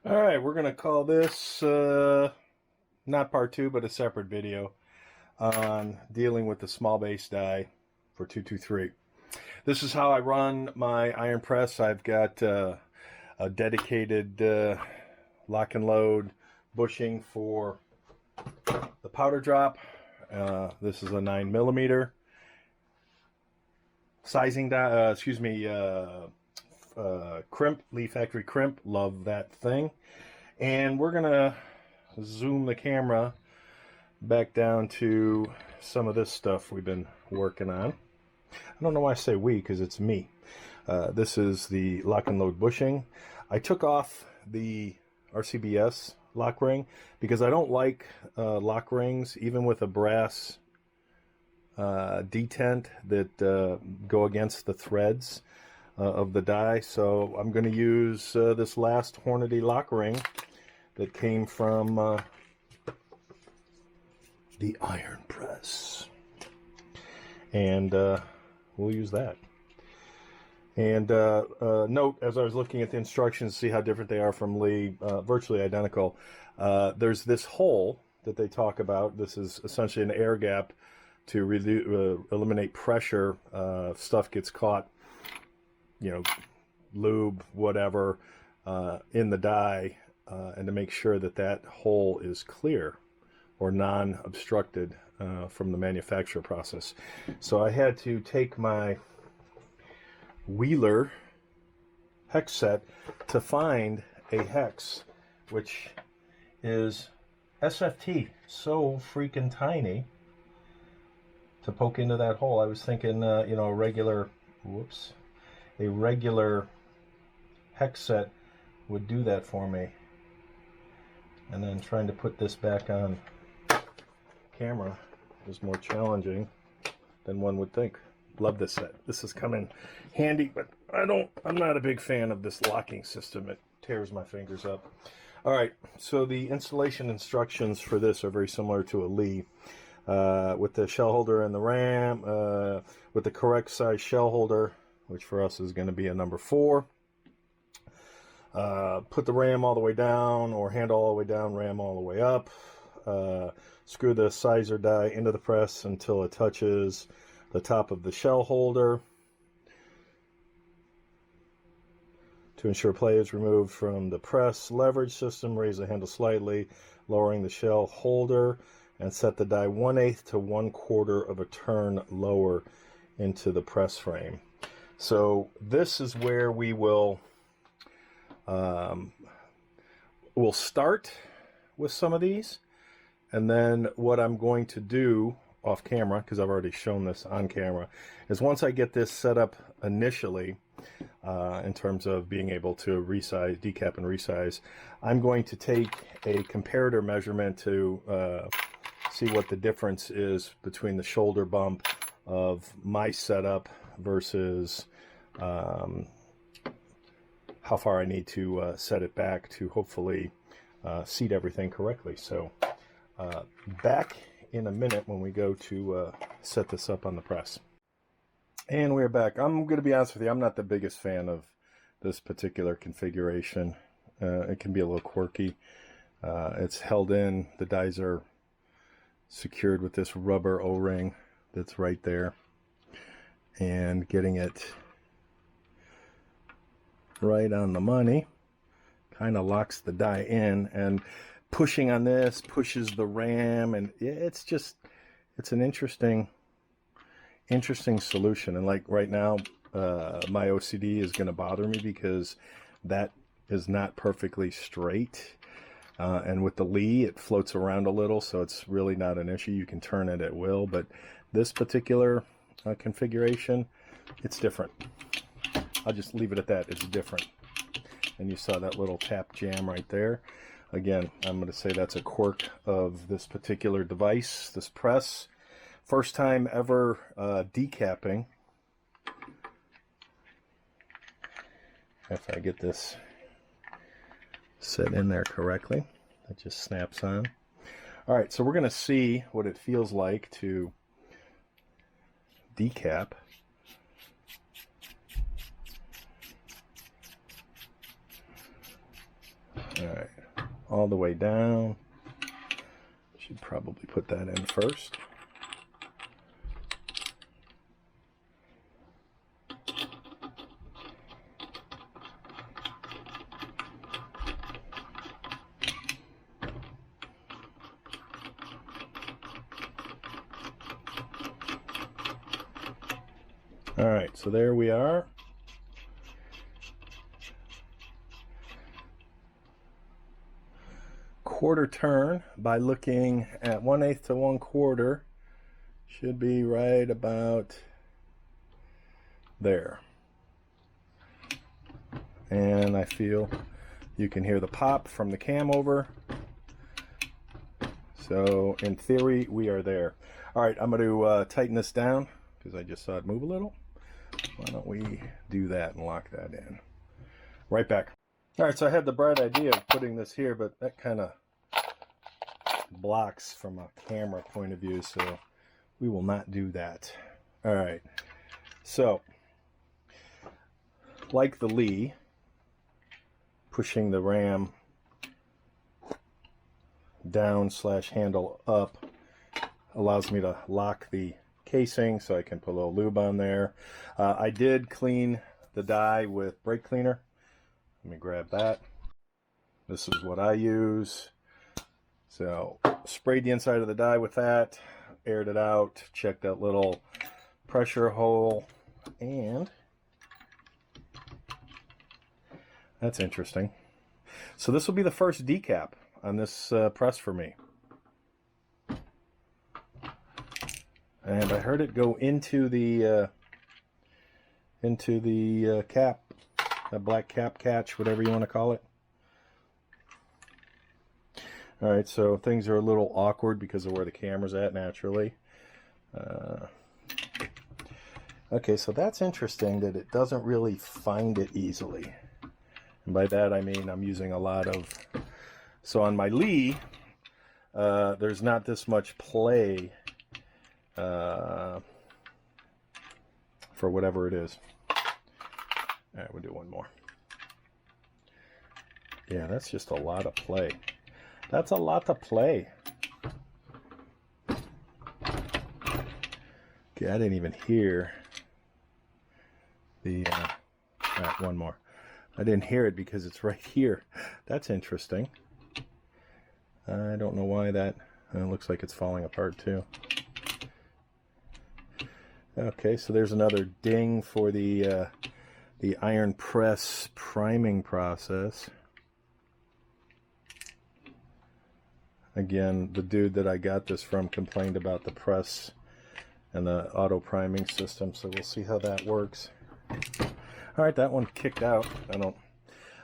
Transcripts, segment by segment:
All right, we're going to call this not part two, but a separate video on dealing with the small base die for 223. This is how I run my iron press. I've got a dedicated lock and load bushing for the powder drop. This is a 9mm sizing die, crimp, Lee Factory crimp. Love that thing. And we're gonna zoom the camera back down to some of this stuff we've been working on. I don't know why I say we, because it's me. This is the lock and load bushing. I took off the RCBS lock ring because I don't like lock rings, even with a brass detent, that go against the threads of the die. So I'm going to use this last Hornady lock ring that came from the iron press, and we'll use that. And note, as I was looking at the instructions, see how different they are from Lee, virtually identical. There's this hole that they talk about. This is essentially an air gap to eliminate pressure. Stuff gets caught, lube, whatever, in the die, and to make sure that that hole is clear or non-obstructed from the manufacture process. So I had to take my Wheeler hex set to find a hex, which is SFT, so freaking tiny, to poke into that hole. I was thinking, a regular hex set would do that for me. And then trying to put this back on camera is more challenging than one would think. Love this set. This has come in handy, but I'm not a big fan of this locking system. It tears my fingers up. All right, so the installation instructions for this are very similar to a Lee. With the shell holder and the ram, with the correct size shell holder, which for us is going to be a number 4. Put the ram all the way down, or handle all the way down, ram all the way up. Screw the sizer die into the press until it touches the top of the shell holder. To ensure play is removed from the press leverage system, raise the handle slightly, lowering the shell holder, and set the die 1/8 to 1/4 of a turn lower into the press frame. So this is where we will we'll start with some of these, and then what I'm going to do off camera, because I've already shown this on camera, is once I get this set up initially, in terms of being able to resize, decap and resize, I'm going to take a comparator measurement to see what the difference is between the shoulder bump of my setup versus how far I need to set it back to hopefully seat everything correctly. So back in a minute when we go to set this up on the press. And we're back. I'm going to be honest with you, I'm not the biggest fan of this particular configuration. It can be a little quirky. It's held in, the dies are secured with this rubber O-ring that's right there, and getting it right on the money kind of locks the die in, and pushing on this pushes the ram, and it's an interesting solution. And like right now, my OCD is going to bother me because that is not perfectly straight, and with the Lee it floats around a little, so it's really not an issue. You can turn it at will, but this particular configuration, it's different. I'll just leave it at that. It's different. And you saw that little tap jam right there. Again, I'm going to say that's a quirk of this particular device, this press. First time ever decapping. If I get this set in there correctly, that just snaps on. All right, so we're going to see what it feels like to decap. Alright, all the way down. Should probably put that in first. Alright, so there we are. Quarter turn by looking at 1/8 to 1/4 should be right about there. And I feel you can hear the pop from the cam over. So in theory, we are there. All right, I'm going to tighten this down because I just saw it move a little. Why don't we do that and lock that in? Right back. All right, so I had the bright idea of putting this here, but that kind of blocks from a camera point of view, so we will not do that. All right, so like the Lee, pushing the ram down / handle up allows me to lock the casing, so I can put a little lube on there. I did clean the die with brake cleaner. Let me grab that. This is what I use. So sprayed the inside of the die with that, aired it out, checked that little pressure hole, and that's interesting. So this will be the first decap on this press for me. And I heard it go into the cap, that black cap catch, whatever you want to call it. All right, so things are a little awkward because of where the camera's at naturally. Okay, so that's interesting that it doesn't really find it easily. And by that I mean I'm using a lot of... So on my Lee, there's not this much play for whatever it is. All right, we'll do one more. Yeah, that's just a lot of play. That's a lot to play. Okay, I didn't even hear the... right, one more. I didn't hear it because it's right here. That's interesting. I don't know why that... It looks like it's falling apart too. Okay, so there's another ding for the iron press priming process. Again, the dude that I got this from complained about the press and the auto priming system, so we'll see how that works. All right, that one kicked out. I'm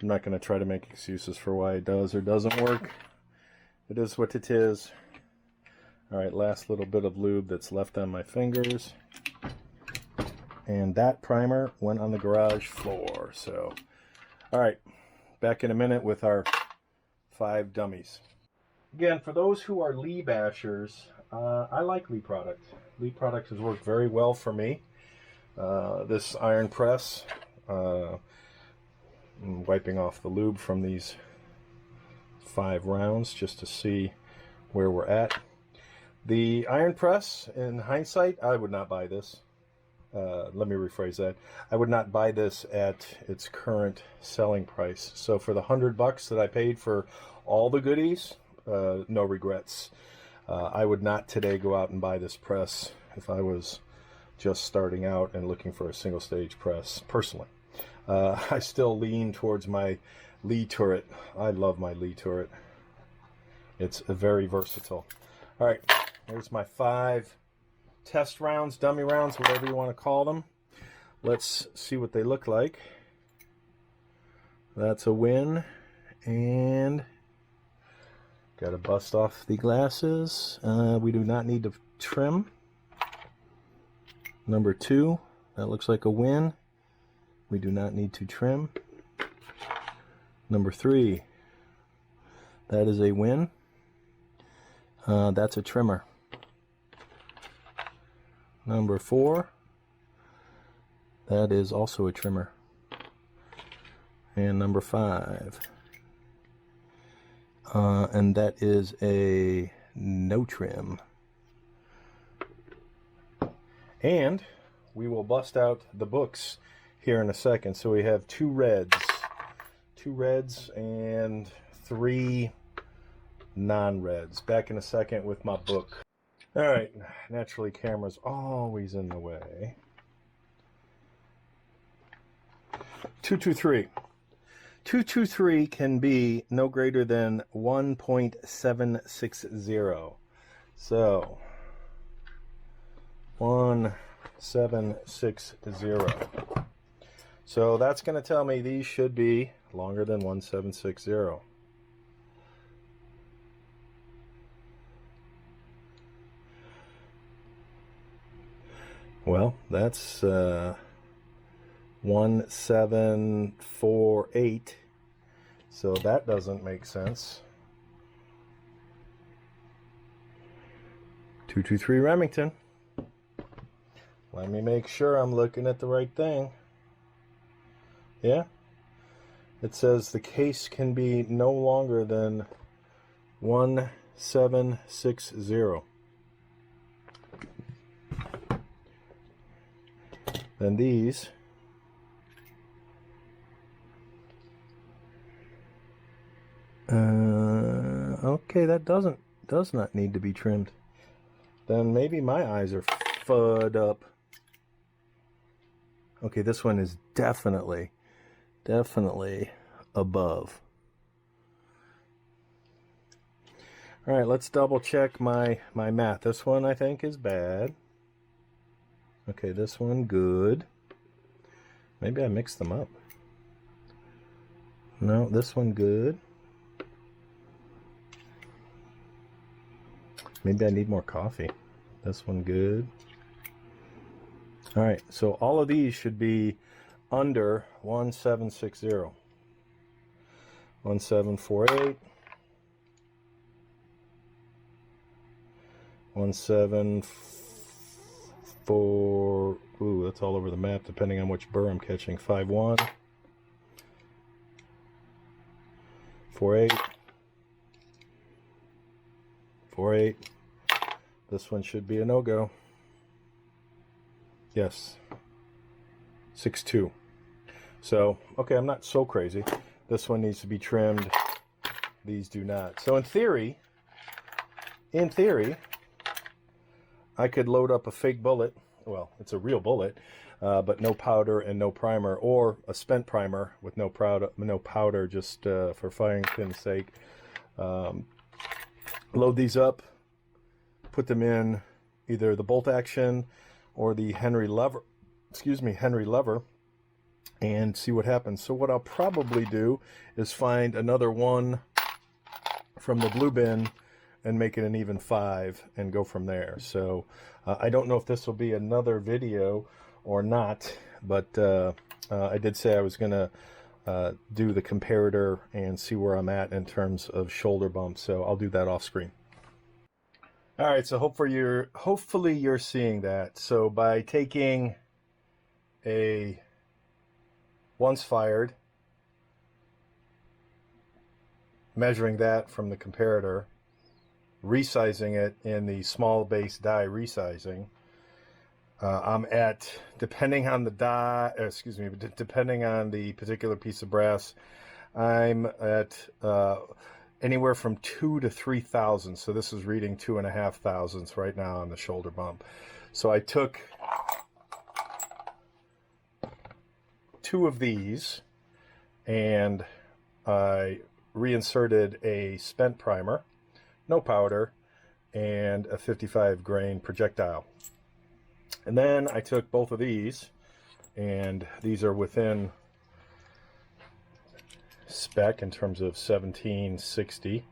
not going to try to make excuses for why it does or doesn't work. It is what it is. All right, last little bit of lube that's left on my fingers. And that primer went on the garage floor. So, all right, back in a minute with our 5 dummies. Again, for those who are Lee bashers, I like Lee product. Lee product has worked very well for me. This iron press, I'm wiping off the lube from these 5 rounds just to see where we're at. The iron press, in hindsight, I would not buy this. Let me rephrase that. I would not buy this at its current selling price. So for the $100 that I paid for all the goodies, no regrets. I would not today go out and buy this press if I was just starting out and looking for a single stage press, personally. I still lean towards my Lee turret. I love my Lee turret. It's very versatile. All right, here's my 5 test rounds, dummy rounds, whatever you want to call them. Let's see what they look like. That's a win, and got to bust off the glasses. We do not need to trim. Number 2, that looks like a win. We do not need to trim. Number 3, that is a win. That's a trimmer. Number 4, that is also a trimmer. And number 5, and that is a no trim. And we will bust out the books here in a second. So we have two reds and 3 non-reds. Back in a second with my book. All right, naturally camera's always in the way. 223. 223 can be no greater than 1.760. So 1.760. So that's going to tell me these should be longer than 1.760. Well, that's 1.748. So that doesn't make sense. 223 Remington. Let me make sure I'm looking at the right thing. Yeah. It says the case can be no longer than 1.760. Then these okay, that does not need to be trimmed. Then maybe my eyes are fudded up. Okay, this one is definitely above. All right, let's double check my math. This one I think is bad. Okay, this one good. Maybe I mixed them up. No, this one good. Maybe I need more coffee. This one good. All right, so all of these should be under 1.760. 1.748. 1.74. Ooh, that's all over the map depending on which burr I'm catching. 5.1. 4.8. 4.8. This one should be a no-go. Yes. 6.2. So, okay, I'm not so crazy. This one needs to be trimmed. These do not. So in theory, I could load up a fake bullet. Well, it's a real bullet, but no powder and no primer, or a spent primer with no powder, just for firing pin's sake. Load these up, put them in either the bolt action or the Henry lever, and see what happens. So what I'll probably do is find another one from the blue bin and make it an even 5 and go from there. So I don't know if this will be another video or not, but I did say I was gonna do the comparator and see where I'm at in terms of shoulder bumps. So I'll do that off screen. All right, so hopefully you're seeing that. So by taking a once fired, measuring that from the comparator, resizing it in the small base die resizing, I'm at, depending on the die, depending on the particular piece of brass, I'm at anywhere from 2 to 3 thousandths. So this is reading 2.5 thousandths right now on the shoulder bump. So I took 2 of these and I reinserted a spent primer, no powder, and a 55 grain projectile. And then I took both of these, and these are within spec in terms of 1760.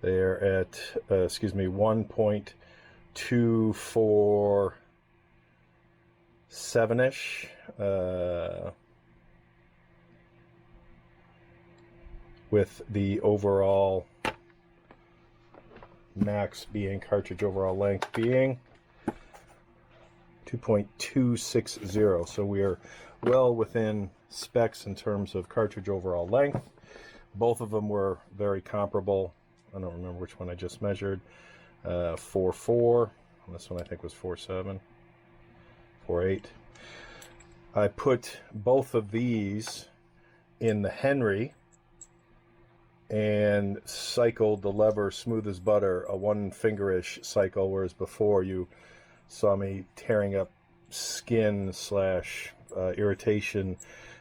They're at 1.247-ish, with the overall max being, cartridge overall length being 2.260. So we are well within specs in terms of cartridge overall length. Both of them were very comparable. I don't remember which one I just measured. 4.4. This one I think was 4.7, 4.8. I put both of these in the Henry and cycled the lever smooth as butter, a 1-fingerish cycle, whereas before you saw me tearing up skin slash irritation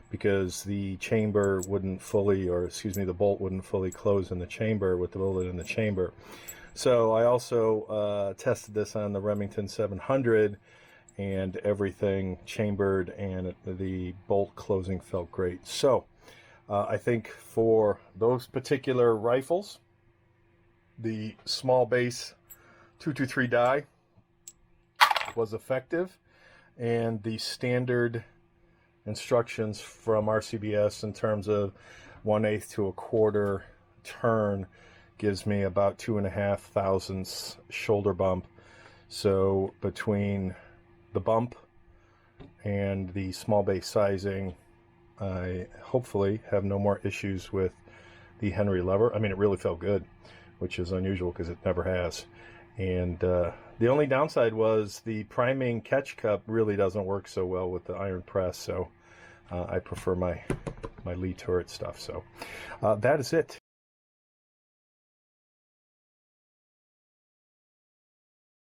because the chamber wouldn't fully, or excuse me, the bolt wouldn't fully close in the chamber with the bullet in the chamber. So I also tested this on the Remington 700, and everything chambered and the bolt closing felt great. So I think for those particular rifles, the small base 223 die was effective, and the standard instructions from RCBS in terms of 1/8 to 1/4 turn gives me about 2.5 thousandths shoulder bump. So between the bump and the small base sizing, I hopefully have no more issues with the Henry lever. I mean, it really felt good, which is unusual because it never has. And the only downside was the priming catch cup really doesn't work so well with the iron press, so I prefer my Lee turret stuff. So that is it.